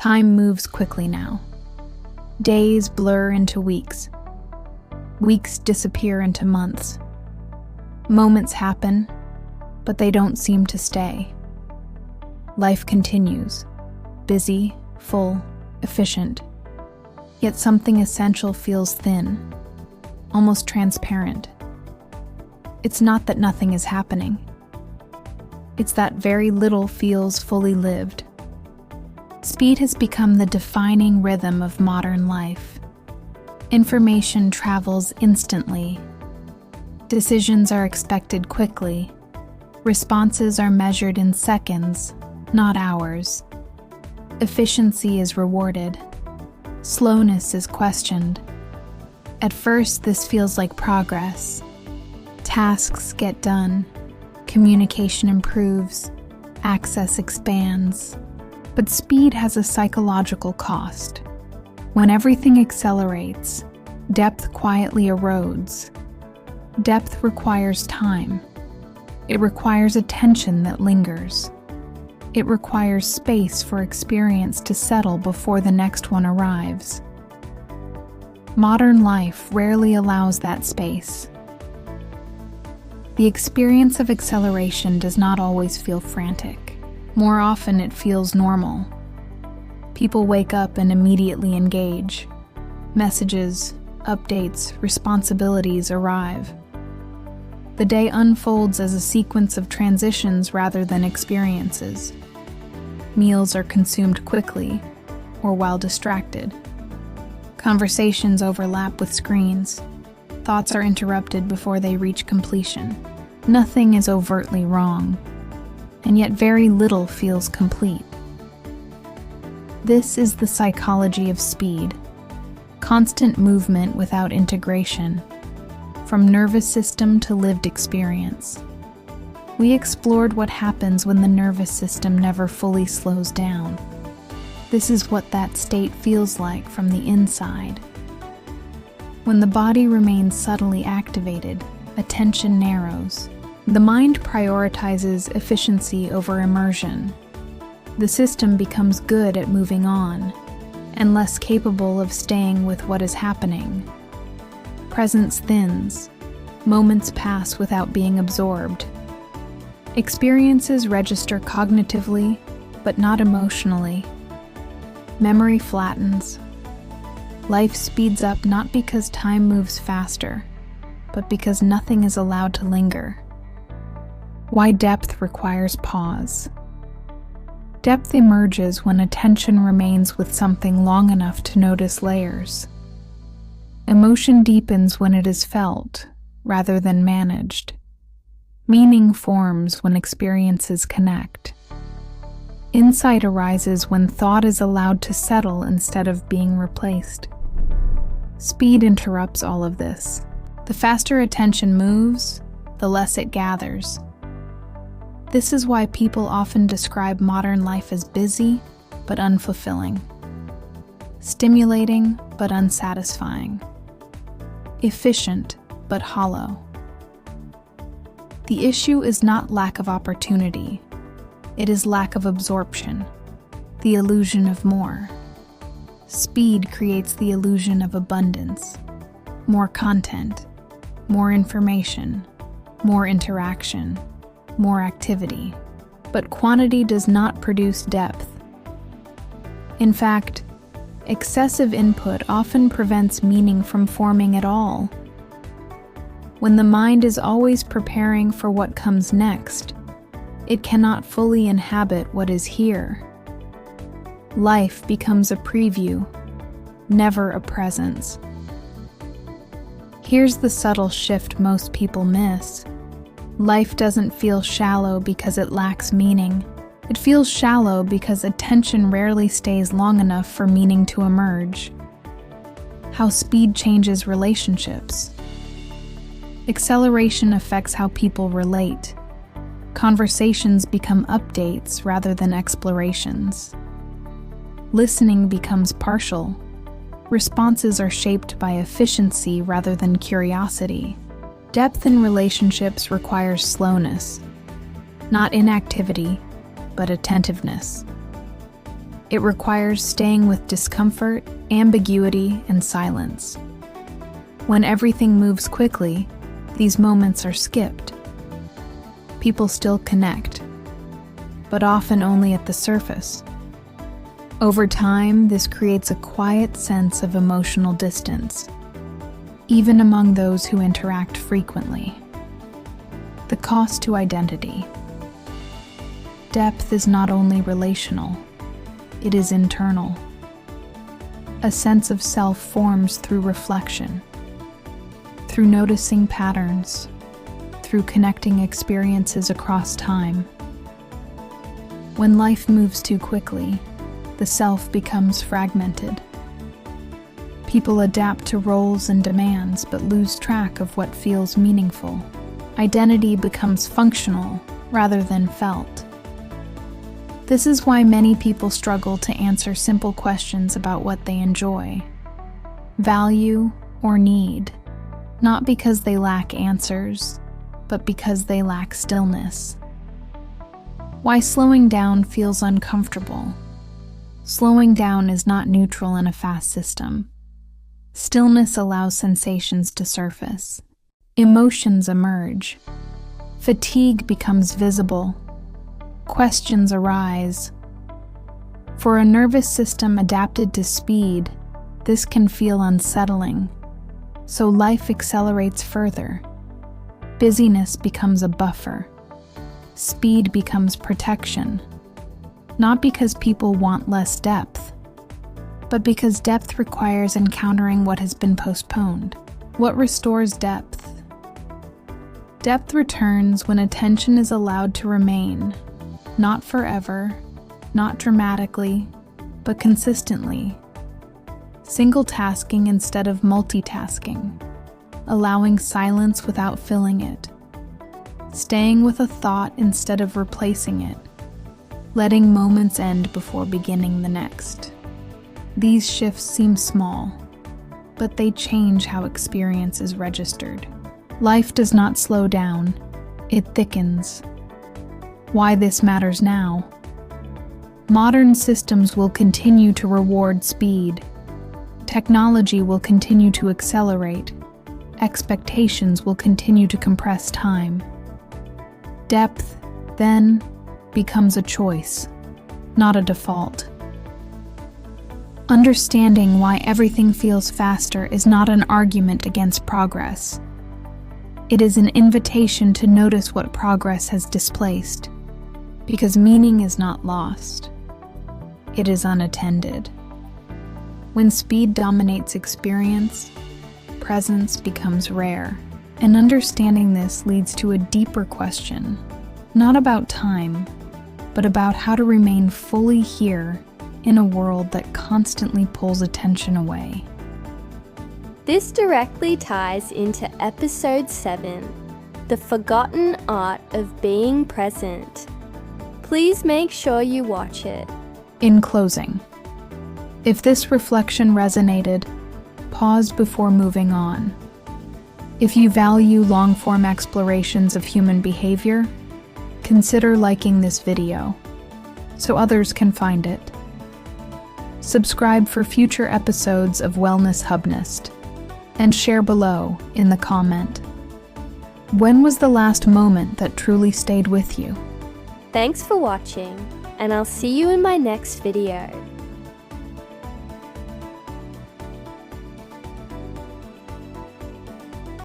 Time moves quickly now. Days blur into weeks. Weeks disappear into months. Moments happen, but they don't seem to stay. Life continues, busy, full, efficient. Yet something essential feels thin, almost transparent. It's not that nothing is happening. It's that very little feels fully lived. Speed has become the defining rhythm of modern life. Information travels instantly. Decisions are expected quickly. Responses are measured in seconds, not hours. Efficiency is rewarded. Slowness is questioned. At first, this feels like progress. Tasks get done. Communication improves. Access expands. But speed has a psychological cost. When everything accelerates, depth quietly erodes. Depth requires time. It requires attention that lingers. It requires space for experience to settle before the next one arrives. Modern life rarely allows that space. The experience of acceleration does not always feel frantic. More often it feels normal. People wake up and immediately engage. Messages, updates, responsibilities arrive. The day unfolds as a sequence of transitions rather than experiences. Meals are consumed quickly or while distracted. Conversations overlap with screens. Thoughts are interrupted before they reach completion. Nothing is overtly wrong, and yet very little feels complete. This is the psychology of speed. Constant movement without integration, from nervous system to lived experience. We explored what happens when the nervous system never fully slows down. This is what that state feels like from the inside. When the body remains subtly activated, attention narrows. The mind prioritizes efficiency over immersion. The system becomes good at moving on, and less capable of staying with what is happening. Presence thins. Moments pass without being absorbed. Experiences register cognitively, but not emotionally. Memory flattens. Life speeds up not because time moves faster, but because nothing is allowed to linger. Why depth requires pause. Depth emerges when attention remains with something long enough to notice layers. Emotion deepens when it is felt, rather than managed. Meaning forms when experiences connect. Insight arises when thought is allowed to settle instead of being replaced. Speed interrupts all of this. The faster attention moves, the less it gathers. This is why people often describe modern life as busy but unfulfilling, stimulating but unsatisfying, efficient but hollow. The issue is not lack of opportunity, it is lack of absorption, the illusion of more. Speed creates the illusion of abundance, more content, more information, more interaction, more activity. But quantity does not produce depth. In fact, excessive input often prevents meaning from forming at all. When the mind is always preparing for what comes next, it cannot fully inhabit what is here. Life becomes a preview, never a presence. Here's the subtle shift most people miss. Life doesn't feel shallow because it lacks meaning. It feels shallow because attention rarely stays long enough for meaning to emerge. How speed changes relationships. Acceleration affects how people relate. Conversations become updates rather than explorations. Listening becomes partial. Responses are shaped by efficiency rather than curiosity. Depth in relationships requires slowness, not inactivity, but attentiveness. It requires staying with discomfort, ambiguity, and silence. When everything moves quickly, these moments are skipped. People still connect, but often only at the surface. Over time, this creates a quiet sense of emotional distance, even among those who interact frequently. The cost to identity. Depth is not only relational, it is internal. A sense of self forms through reflection, through noticing patterns, through connecting experiences across time. When life moves too quickly, the self becomes fragmented. People adapt to roles and demands but lose track of what feels meaningful. Identity becomes functional rather than felt. This is why many people struggle to answer simple questions about what they enjoy, value, or need, not because they lack answers, but because they lack stillness. Why slowing down feels uncomfortable. Slowing down is not neutral in a fast system. Stillness allows sensations to surface. Emotions emerge. Fatigue becomes visible. Questions arise. For a nervous system adapted to speed, this can feel unsettling. So life accelerates further. Busyness becomes a buffer. Speed becomes protection. Not because people want less depth, but because depth requires encountering what has been postponed. What restores depth? Depth returns when attention is allowed to remain, not forever, not dramatically, but consistently. Single tasking instead of multitasking, allowing silence without filling it, staying with a thought instead of replacing it, letting moments end before beginning the next. These shifts seem small, but they change how experience is registered. Life does not slow down, it thickens. Why this matters now? Modern systems will continue to reward speed. Technology will continue to accelerate. Expectations will continue to compress time. Depth, then, becomes a choice, not a default. Understanding why everything feels faster is not an argument against progress. It is an invitation to notice what progress has displaced, because meaning is not lost. It is unattended. When speed dominates experience, presence becomes rare. And understanding this leads to a deeper question, not about time, but about how to remain fully here in a world that constantly pulls attention away. This directly ties into episode 7, The Forgotten Art of Being Present. Please make sure you watch it. In closing, if this reflection resonated, pause before moving on. If you value long-form explorations of human behavior, consider liking this video so others can find it. Subscribe for future episodes of Wellness Hubnest and share below in the comment. When was the last moment that truly stayed with you? Thanks for watching, and I'll see you in my next video.